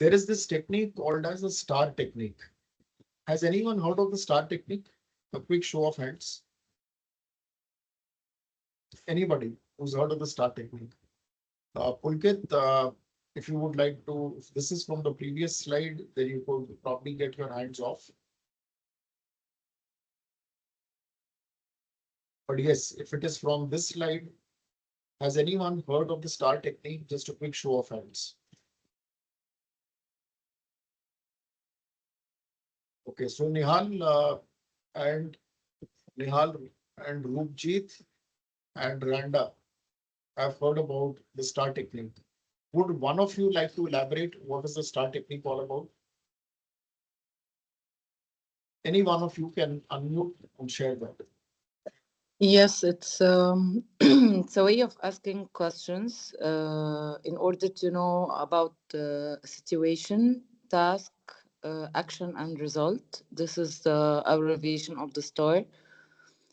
There is this technique called as a star technique. Has anyone heard of the star technique? A quick show of hands. Anybody who's heard of the star technique? Pulkit, if you would like to, if this is from the previous slide, then you could probably get your hands off. But yes, if it is from this slide, has anyone heard of the star technique? Just a quick show of hands. Okay, so and Nihal and Roopjeet and Randa have heard about the star technique. Would one of you like to elaborate what is the star technique all about? Any one of you can unmute and share that. Yes, it's it's a way of asking questions in order to know about a situation, task, action, and result. This is the abbreviation of the STAR.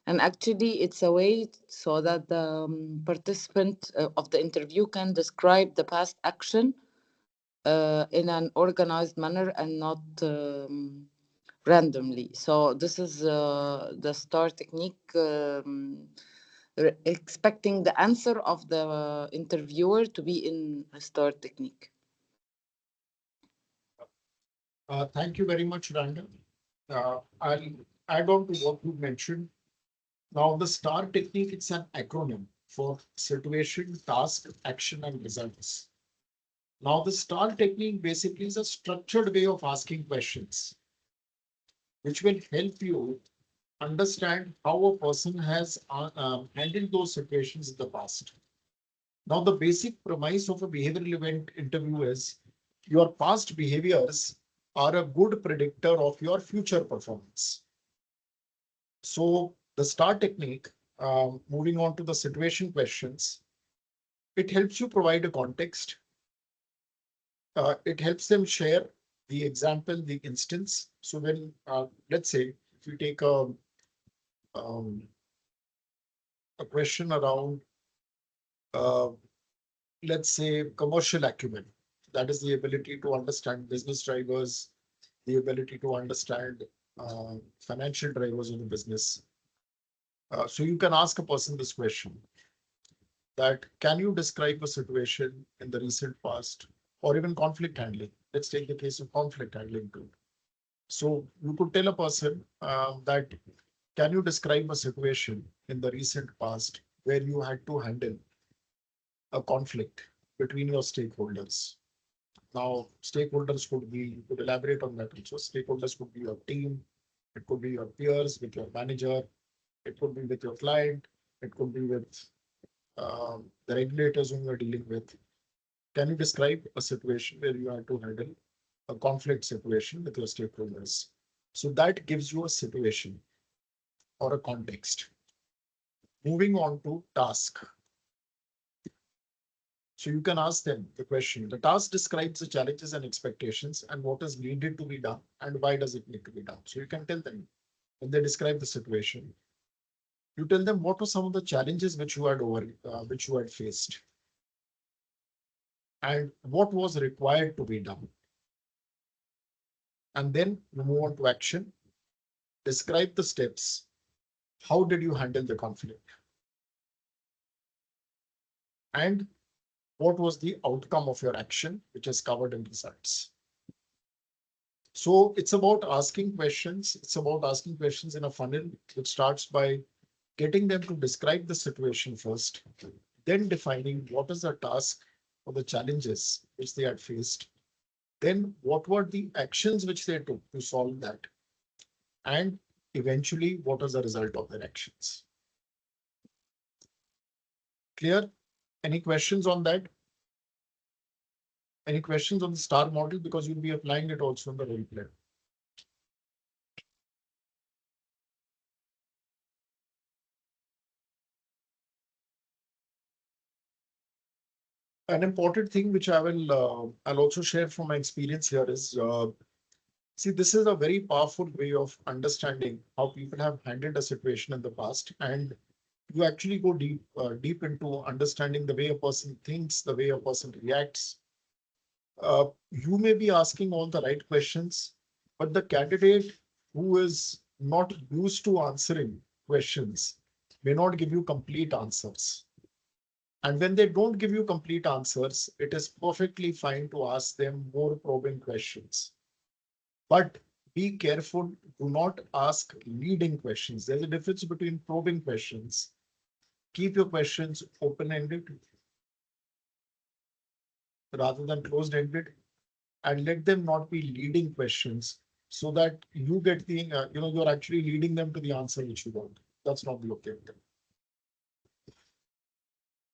And actually, it's a way so that the participant of the interview can describe the past action in an organized manner and not randomly. So this is the STAR technique, expecting the answer of the interviewer to be in a STAR technique. Thank you very much, Randa. I'll add on to what you mentioned. Now, the STAR technique, it's an acronym for situation, task, action, and results. Now, the STAR technique basically is a structured way of asking questions, which will help you understand how a person has handled those situations in the past. Now, the basic premise of a behavioral event interview is your past behaviors are a good predictor of your future performance. So, the STAR technique, moving on to the situation questions, it helps you provide a context. It helps them share the example, the instance. So, when let's say if you take um, a question around, uh, let's say, commercial acumen, that is the ability to understand business drivers, the ability to understand financial drivers of the business. So you can ask a person this question, that can you describe a situation in the recent past or even conflict handling? Let's take the case of conflict handling too. So you could tell a person that can you describe a situation in the recent past where you had to handle a conflict between your stakeholders? Now, stakeholders could be, you could elaborate on that also. Stakeholders could be your team, it could be your peers, with your manager, it could be with your client, it could be with the regulators whom you're dealing with. Can you describe a situation where you had to handle a conflict situation with your stakeholders? So that gives you a situation or a context. Moving on to task. So you can ask them the question. The task describes the challenges and expectations and what is needed to be done and why does it need to be done. So you can tell them when they describe the situation. You tell them what were some of the challenges which which you had faced, and what was required to be done. And then you move on to action. Describe the steps. How did you handle the conflict? And what was the outcome of your action, which is covered in results? So it's about asking questions. It's about asking questions in a funnel, which starts by getting them to describe the situation first, then defining what is the task or the challenges which they had faced, then what were the actions which they took to solve that, and eventually what was the result of their actions. Clear? Any questions on that? Any questions on the STAR model? Because you'll be applying it also in the role play. An important thing which I'll also share from my experience here is, see, this is a very powerful way of understanding how people have handled a situation in the past, and you actually go deep into understanding the way a person thinks, the way a person reacts, You may be asking all the right questions, but the candidate who is not used to answering questions may not give you complete answers. And when they don't give you complete answers, it is perfectly fine to ask them more probing questions. But be careful, do not ask leading questions. There's a difference between probing questions. Keep your questions open-ended rather than closed-ended, and let them not be leading questions so that you get the, you're actually leading them to the answer which you want. That's not the objective.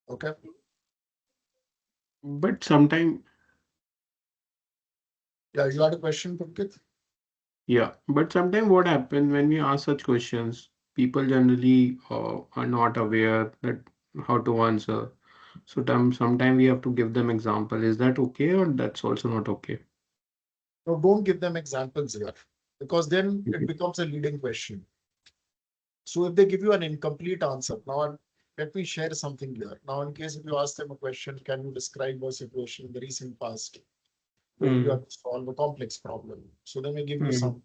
Okay. But sometimes, Yeah, you had a question, Pulkit? yeah, but sometimes what happens when we ask such questions, people generally are not aware that how to answer. So sometimes we have to give them example. Is that okay or that's also not okay? No, don't give them examples here because then it Okay. becomes a leading question. So if they give you an incomplete answer, now let me share something here. Now, in case if you ask them a question, can you describe a situation in the recent past where you Hmm. have to solve a complex problem? So they may give you Hmm. some,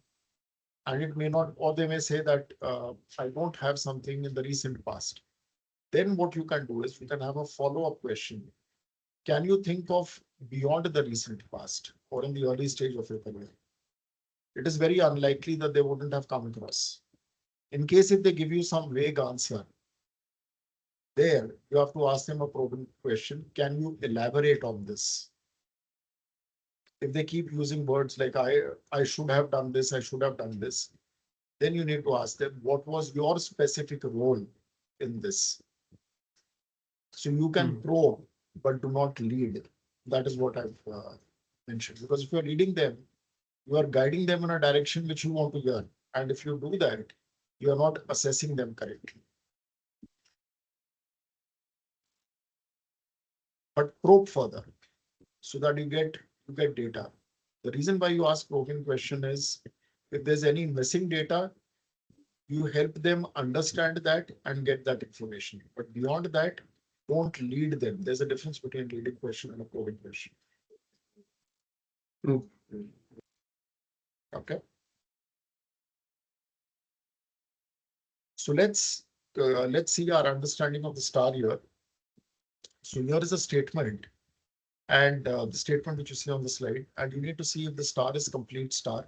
and it may not, or they may say that I don't have something in the recent past. Then what you can do is you can have a follow-up question. Can you think of beyond the recent past or in the early stage of your career? It is very unlikely that they wouldn't have come across. In case if they give you some vague answer, there you have to ask them a probing question. Can you elaborate on this? If they keep using words like I should have done this, I should have done this, then you need to ask them what was your specific role in this. So you can Hmm. probe, but do not lead. That is what I've mentioned. Because if you're leading them, you are guiding them in a direction which you want to hear. And if you do that, you are not assessing them correctly. But probe further so that you get data. The reason why you ask probing question is if there's any missing data, you help them understand that and get that information. But beyond that, don't lead them. There's a difference between leading question and a probing question. Oh, Okay. So let's see our understanding of the star here. So here is a statement, and the statement which you see on the slide, and you need to see if the star is complete star.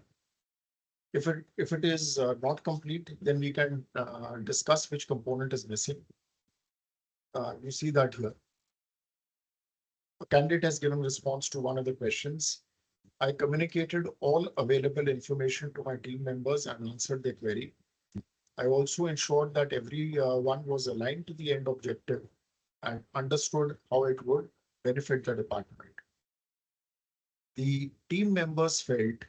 If it is not complete, then we can discuss which component is missing. You see that here. A candidate has given response to one of the questions. I communicated all available information to my team members and answered their query. I also ensured that everyone was aligned to the end objective and understood how it would benefit the department. The team members felt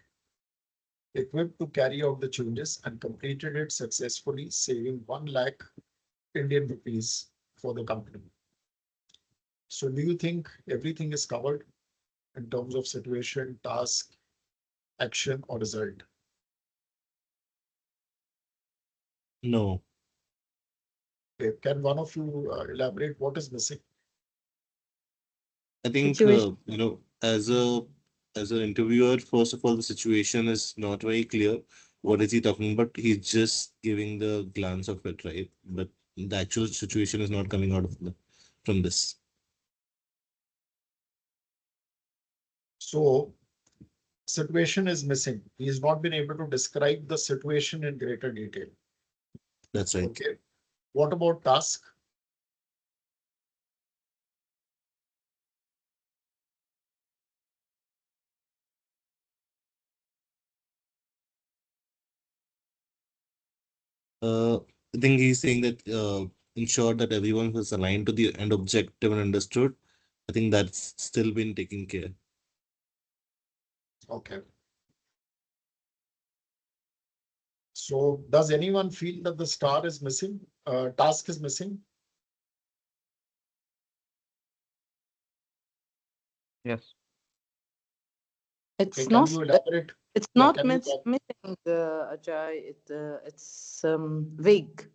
equipped to carry out the changes and completed it successfully, saving 1 lakh Indian rupees for the company. So do you think everything is covered in terms of situation, task, action, or result? No, Okay, can one of you elaborate what is missing? I think Situation. as an interviewer, first of all, the situation is not very clear. What is he talking about? He's just giving the glance of it, right? But the actual situation is not coming out of from this. So situation is missing. He has not been able to describe the situation in greater detail. That's right. Okay. What about task? Uh, I think he's saying that ensure that everyone was aligned to the end objective and understood. I think that's still been taken care. Okay. So does anyone feel that the star is missing? Task is missing? Yes. Okay, It's can not. you elaborate? It's Yeah, not can you? missing. Ajay. It's vague.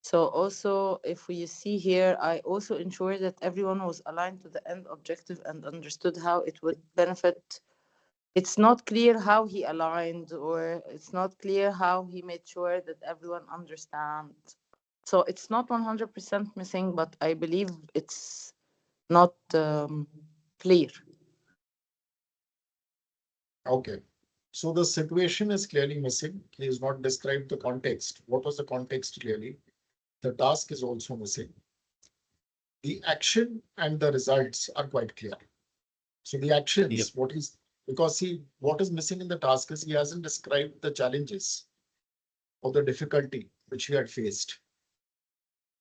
So also, if we see here, I also ensure that everyone was aligned to the end objective and understood how it would benefit. It's not clear how he aligned, or it's not clear how he made sure that everyone understands. So it's not 100% missing, but I believe it's not clear. Okay. So the situation is clearly missing. He has not described the context. What was the context clearly? The task is also missing. The action and the results are quite clear. So the Yep. actions, what is missing in the task is he hasn't described the challenges or the difficulty which he had faced.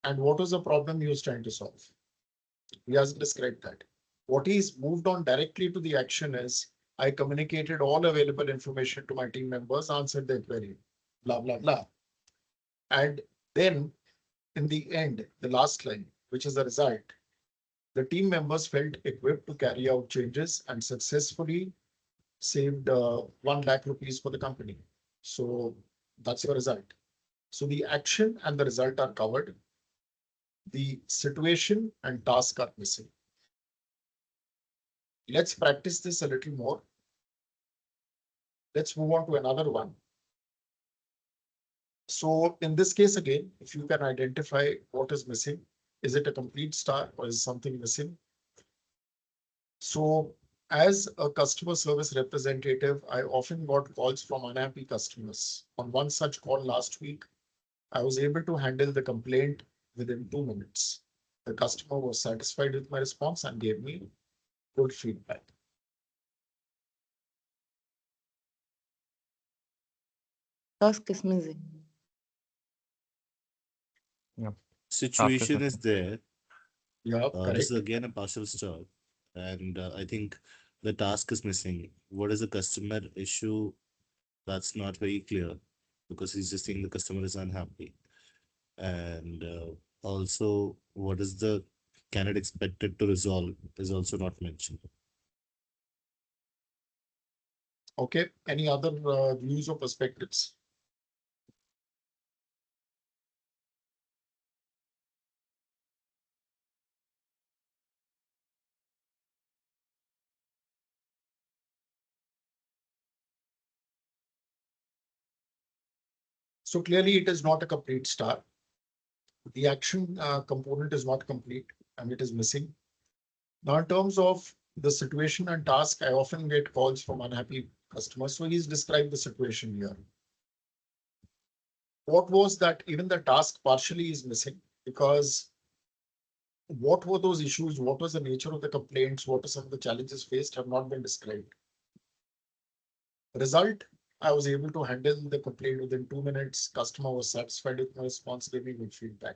And what was the problem he was trying to solve? He hasn't described that. What he's moved on directly to the action is I communicated all available information to my team members, answered their query, blah, blah, blah. And then in the end, the last line, which is the result, the team members felt equipped to carry out changes and successfully saved 1 lakh rupees for the company. So that's the result. So the action and the result are covered. The situation and task are missing. Let's practice this a little more. Let's move on to another one. So in this case, again, if you can identify what is missing, is it a complete star or is something missing? So as a customer service representative, I often got calls from unhappy customers. On one such call last week, I was able to handle the complaint within 2 minutes. The customer was satisfied with my response and gave me good feedback. Task is missing. Situation is there. Yeah, This is correct. again a partial star, and I think the task is missing. What is the customer issue? That's not very clear because he's just saying the customer is unhappy. And also, what is the candidate expected to resolve is also not mentioned. Okay. Any other views or perspectives? So clearly it is not a complete star. The action component is not complete and it is missing. Now, in terms of the situation and task, I often get calls from unhappy customers. So he's described the situation here. What was that even the task partially is missing because what were those issues? What was the nature of the complaints? What are some of the challenges faced have not been described. Result, I was able to handle the complaint within 2 minutes. Customer was satisfied with my response, gave me good feedback.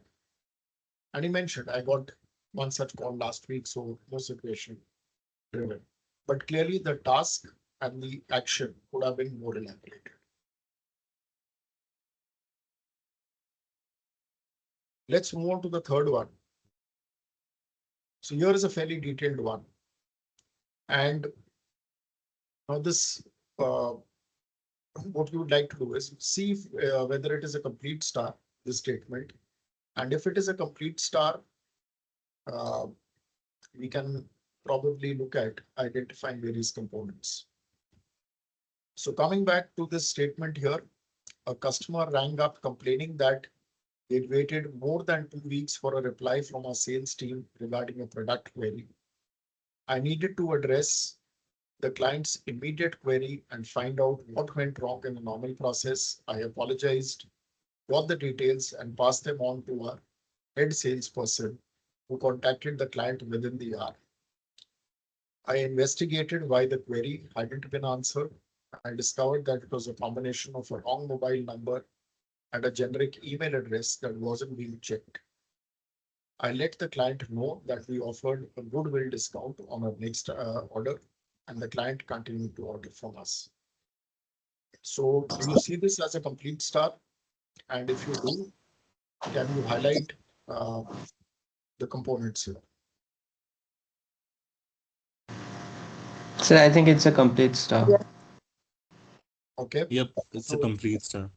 And he mentioned I got one such call last week, so no situation driven. But clearly the task and the action could have been more elaborated. Let's move on to the third one. So here is a fairly detailed one. And now this, what you would like to do is see if, whether it is a complete star, this statement. And if it is a complete star, uh, we can probably look at identifying various components. So coming back to this statement here, a customer rang up complaining that they'd waited more than 2 weeks for a reply from our sales team regarding a product query. I needed to address the client's immediate query and find out what went wrong in the normal process. I apologized, got the details, and passed them on to our head salesperson who contacted the client within the hour. I investigated why the query hadn't been answered and discovered that it was a combination of a wrong mobile number and a generic email address that wasn't being checked. I let the client know that we offered a goodwill discount on our next order, and the client continued to order from us. So do you see this as a complete star? And if you do, can you highlight uh, the components here? So I think it's a complete star. Yeah. Okay, Yep, it's a so complete star.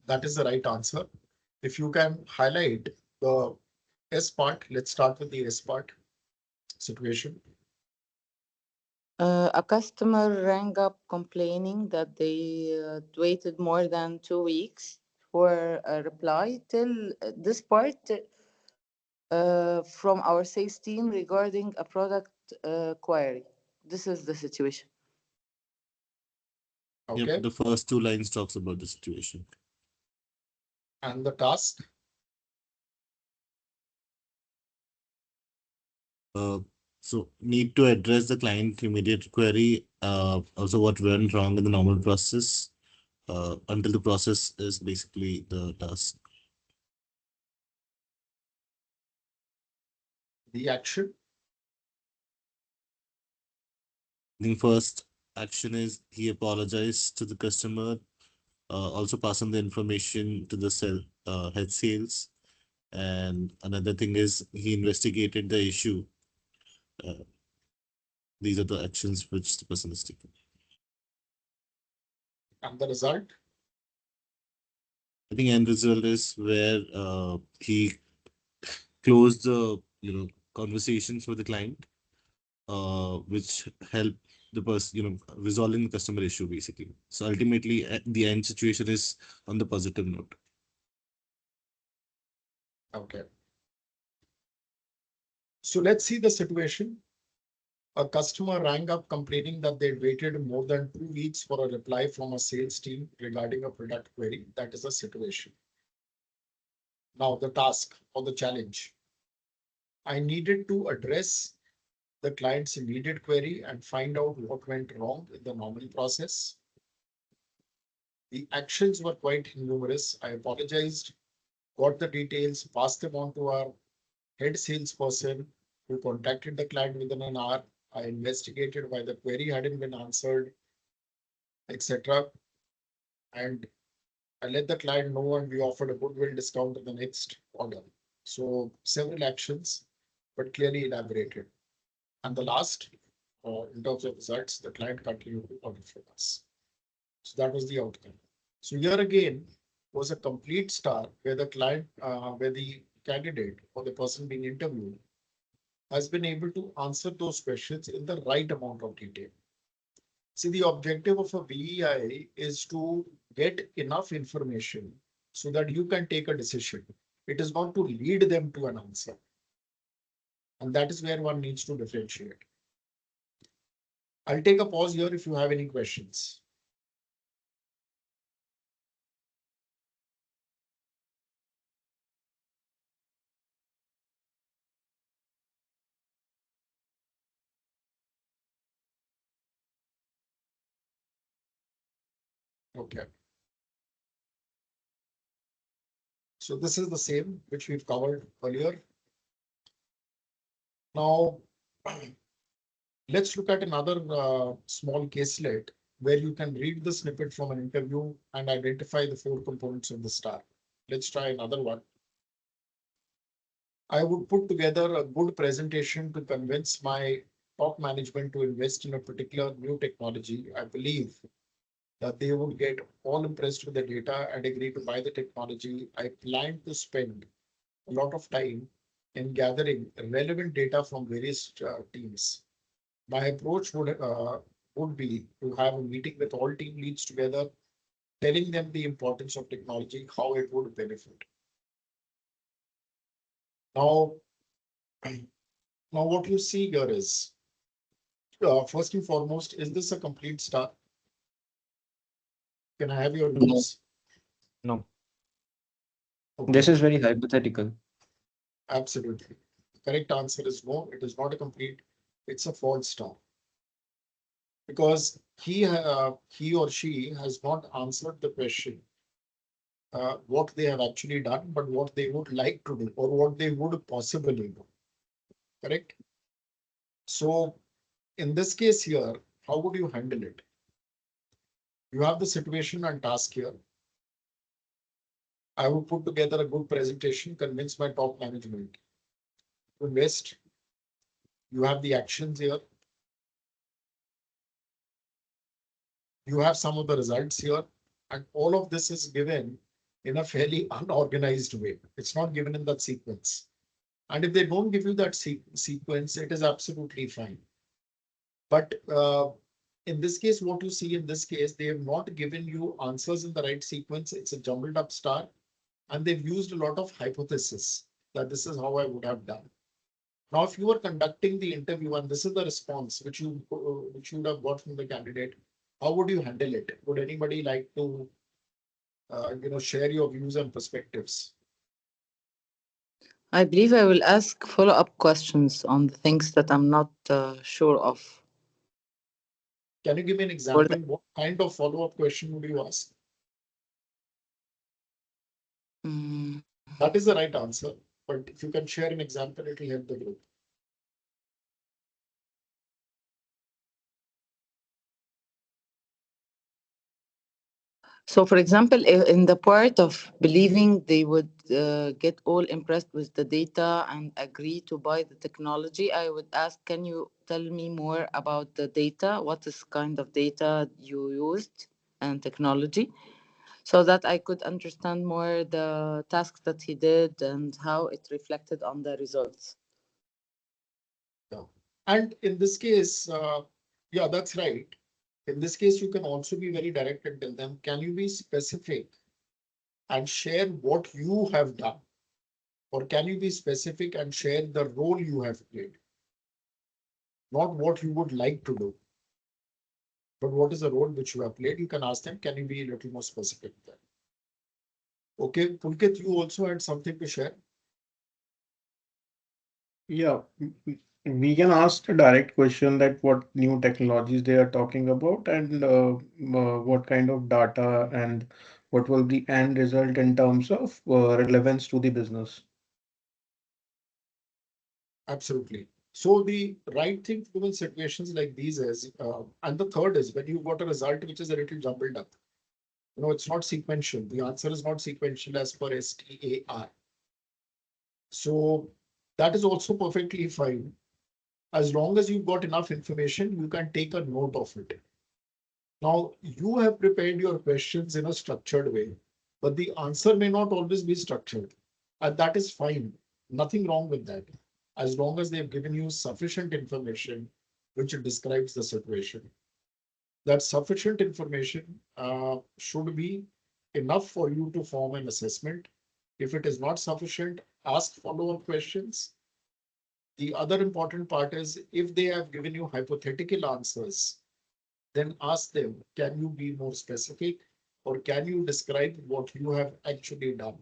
that is the right answer. If you can highlight the S part, let's start with the S part situation. A customer rang up complaining that they waited more than 2 weeks for a reply. Till this part from our sales team regarding a product query. This is the situation. Yep, Okay. the first two lines talks about the situation. And the task. Uh, so need to address the client immediate query. Also what went wrong in the normal process. Until the process is basically the task. The action. I think first action is he apologized to the customer. Also pass on the information to the head sales. And another thing is he investigated the issue. Uh, these are the actions which the person is taking. And the result. I think end result is where he closed the conversations with the client, which help the person resolving the customer issue basically. So ultimately, the end situation is on the positive note. Okay. So let's see the situation. A customer rang up complaining that they'd waited more than 2 weeks for a reply from a sales team regarding a product query. That is a situation. Now the task or the challenge. I needed to address the client's immediate query and find out what went wrong in the normal process. The actions were quite numerous. I apologized, got the details, passed them on to our head salesperson who contacted the client within an hour. I investigated why the query hadn't been answered, etc. And I let the client know and we offered a goodwill discount in the next order. So several actions, but clearly elaborated. And the last, in terms of results, the client continued to order from us. So that was the outcome. So here again was a complete star where the client, where the candidate or the person being interviewed has been able to answer those questions in the right amount of detail. See, the objective of a VEI is to get enough information so that you can take a decision. It is not to lead them to an answer. And that is where one needs to differentiate. I'll take a pause here if you have any questions. Okay. So this is the same which we've covered earlier. Now, let's look at another small caselet where you can read the snippet from an interview and identify the 4 components of the star. Let's try another one. I would put together a good presentation to convince my top management to invest in a particular new technology. I believe that they would get all impressed with the data and agree to buy the technology. I plan to spend a lot of time in gathering relevant data from various teams. My approach would be to have a meeting with all team leads together, telling them the importance of technology, how it would benefit. Now, now what you see here is, first and foremost, is this a complete star? Can I have your No, views? no. Okay, This is very hypothetical. absolutely. Correct answer is no, it is not a complete, it's a false star. Because he or she has not answered the question what they have actually done, but what they would like to do or what they would possibly do. Correct? So in this case here, how would you handle it? You have the situation and task here. I would put together a good presentation, convince my top management to invest. You have the actions here. You have some of the results here. And all of this is given in a fairly unorganized way. It's not given in that sequence. And if they don't give you that sequence, it is absolutely fine. But in this case, what you see in this case, they have not given you answers in the right sequence. It's a jumbled up star. And they've used a lot of hypothesis that this is how I would have done. Now, if you were conducting the interview and this is the response which you would have got from the candidate, how would you handle it? Would anybody like to share your views and perspectives? I believe I will ask follow-up questions on the things that I'm not sure of. Can you give me an For example? What kind of follow-up question would you ask? Mm. That is the right answer. But if you can share an example, it will help the group. So, for example, in the part of believing they would get all impressed with the data and agree to buy the technology, I would ask, can you tell me more about the data? What is kind of data you used and technology? So that I could understand more the tasks that he did and how it reflected on the results. Yeah. And in this case, yeah, that's right. In this case, you can also be very direct and tell them, can you be specific and share what you have done? Or can you be specific and share the role you have played? Not what you would like to do, but what is the role which you have played? You can ask them, can you be a little more specific there? Okay, Pulkit, you also had something to share. Yeah, we can ask a direct question that what new technologies they are talking about and what kind of data and what will be end result in terms of relevance to the business. Absolutely. So the right thing to do in situations like these is, and the third is when you got a result which is a little jumbled up. It's not sequential. The answer is not sequential as per STAR. So that is also perfectly fine. As long as you've got enough information, you can take a note of it. Now, you have prepared your questions in a structured way, but the answer may not always be structured. And that is fine. Nothing wrong with that. As long as they've given you sufficient information which describes the situation. That sufficient information should be enough for you to form an assessment. If it is not sufficient, ask follow-up questions. The other important part is if they have given you hypothetical answers, then ask them, can you be more specific or can you describe what you have actually done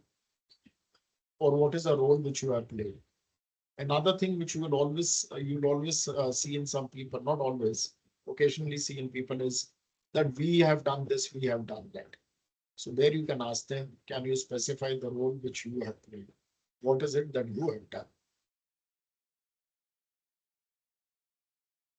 or what is a role which you have played? Another thing which you'll always see in some people, not always, occasionally see in people is that we have done this, we have done that. So there you can ask them, can you specify the role which you have played? What is it that you have done?